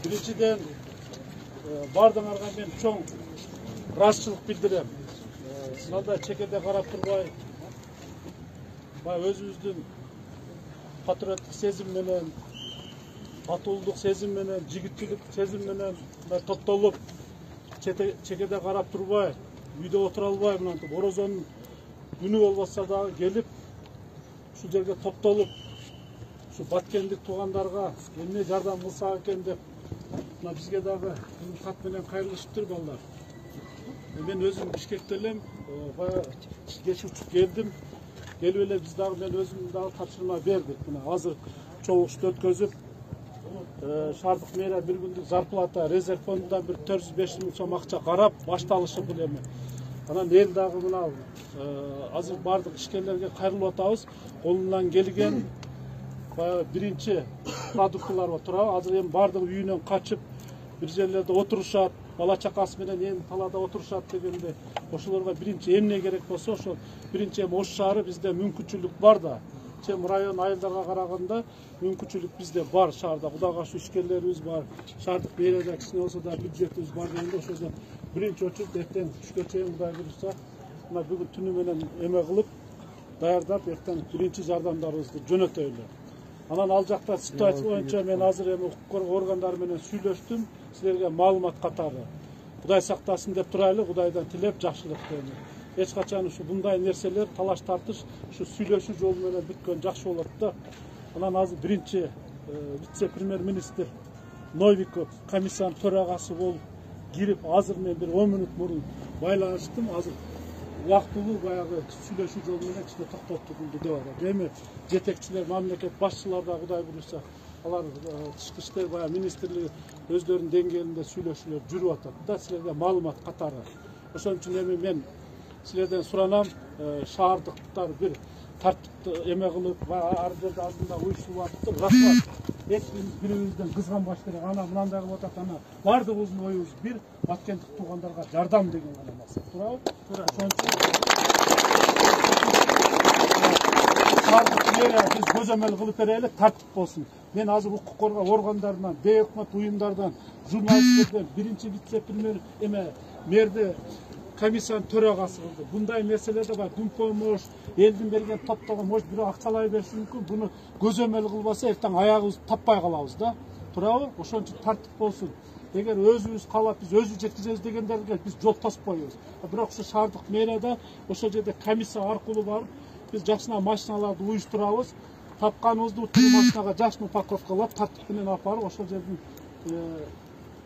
Birinciden bardığınlarga men çoğ ырашчылык билдирем. Мындай чекеде карап турбай, өзүбүздүн патриоттук сезим менен, батылдык сезим менен, жигитчилик сезим менен топтолуп, чекеде карап турбай, үйдө отура албай, мынтип орозонун күнү болбосо дагы келип, ушул жерге топтолуп, ушу баткендик туугандарга эмне жардам кылсак экен деп, мына бизге дагы кат менен кайрылышыптыр балдар. Мен өзüm Бишкекте элем, кеч учуп келдим. Келип эле биз дагы мен өзүм дагы тапшырма бердик. Мына азыр чогулушту өткөзүп, шаардык мэрия бир күндүк зарплата резерв фондунан бир 400-500 миң сом акча карап башталышы бул эми. Анан эл дагы мына азыр бардык ишкерлерге кайрылып атабыз. Колунан келген биринчи продуктылар бар турабы. Азыр эми бардык үйүнөн качып бир жерлерде отурушат. Бала чакасы менен эми талаада отурушат дегенде, ошолорго биринчи эмне керек болсо, ошол биринчи эми Ош шаары бизде мүмкүнчүлүк бар да. Чем район айылдарга караганда мүмкүнчүлүк бизде бар шаарда. Кудайга шүкүр ишкерлерибиз бар. Шаардык мэрияда кичине болсо да бюджетибиз бар дегенде, ошол биринчи очередь эртең түшкө чейин Кудай буйруса, мына бүгүн түнү менен эме кылып, даярдап эртең биринчи жардамдарыбызды жөнөтөйлү. Анан ал жакта ситуация боюнча мен азыр эми укук коргоо органдары менен сүйлөштүм. Силерге маалымат катары. Кудай сактасын деп турайлы, Кудайдан тилеп жакшылык дейм. Эч качан ушу мындай нерселер талаш тартыш, ушу сүйлөшүү жолу менен бүткөн жакшы болот да. Анан азыр биринчи вице-премьер-министр Новиков комиссиянын төрагасы болуп кирип, азыр мен бир 10 мүнөт мурун байланыштым. Азыр убактылуу баягы сүйлөшүү жолу менен кичине токтотулду деп атат. Эми жетекчилер, мамлекет башчылар да Кудай буйруса, алар тышкы иштер баягы министрлиги өздөрүнүн деңгээлинде сүйлөшүүлөр жүрүп атат да, силерге маалымат катары. Ошон үчүн эми мен силерден суранам, шаардыктар бир тартипти эме кылып, ар жерде алдында уюштуруп атыптыр. Рахмат. Эч бирибизден кызганбаш керек. Ана мындай кылып атат, ана бардыгыбыздын оюбуз бир, баткендик туугандарга жардам деген гана максат. Туурабы? Ошон үчүн шаардык мэрия биз көзөмөл кылып берели, тартип болсун. Мен азыр укук коргоо органдарынан, бейөкмөт уюмдардан, журналисттерден биринчи вице-премьер мэрди комиссиянын төрагасы кылды. Bunday нерселерде бар, күн помош, элдин берген топтогон может бирөө акчалай бериши мүмкүн. Буну көзөмөл кылбаса эртең аягыбызды таппай калабыз да. Туурабы? Ошон үчүн тартип болсун. Эгер өзүбүз каалап биз өзүбүз жеткизебиз дегендерге биз жол тоспойбуз. Бирок ушу шаардык мэрияда ошол жерде комиссия аркылуу барып, биз жакшына машиналарды уюштурабыз. Тапканыбызды утуруу машинага жакшы упаковка кылып, тартип менен алып барып, ошол жердин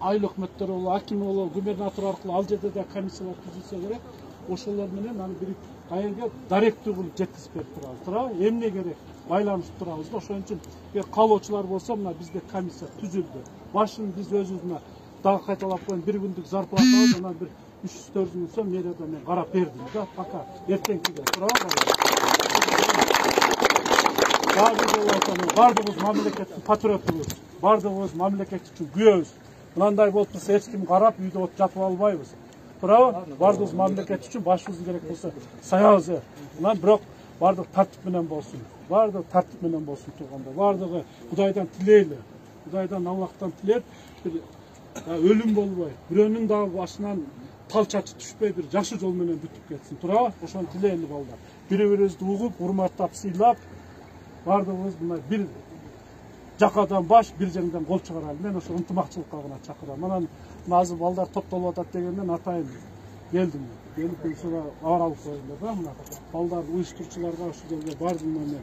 айыл өкмөттөрү болобу, аким болобу, губернатор аркылуу ал жерде да комиссиялар түзүлсө керек. Ошолор менен аны бир айылга даректүү кылып жеткизип берип турабыз. Туурабы? Эмне керек? Байланышып турабыз да. Ошон үчүн эгер каалоочулар болсо, мына бизде комиссия түзүлдү. Башын биз өзүбүз дагы кайталап коеюн, бир күндүк зарплатабыз, анан бир 300-400 миң сом мэриядан мен карап бердим да. Пока эртеңкиге. Туурабы? Бардыгыбыз мамлекеттин патриотубуз, бардыгыбыз мамлекет үчүн күйөбүз. Мындай болуп турса эч ким карап үйдө жатып албайбыз. Туурабы? Бардыгыбыз мамлекет үчүн башыбыз керек болсо саябыз. Анан бирок бардык тартип менен болсун. Бардык тартип менен болсун туугандар. Бардыгы Кудайдан тилейли. Кудайдан, Аллахтан тилеп, бир өлүм болбой, бирөөнүн дагы башынан тал чачы түшпөй бир жакшы жол менен бүтүп кетсин. Туурабы? Ошону тилейли балдар. Бири-бирибизди угуп, урматтап, сыйлап, бардыгыбыз мына бир жакадан баш, бир жеңден кол чыгаралы. Мен ошо ынтымакчылыкка гана чакырам. Анан азыр балдар топтолуп атат дегенден атайын келдим. Келип ушуга абар алып коюңдар да, мына балдар уюштуруучуларга ушул жерге бардым мен.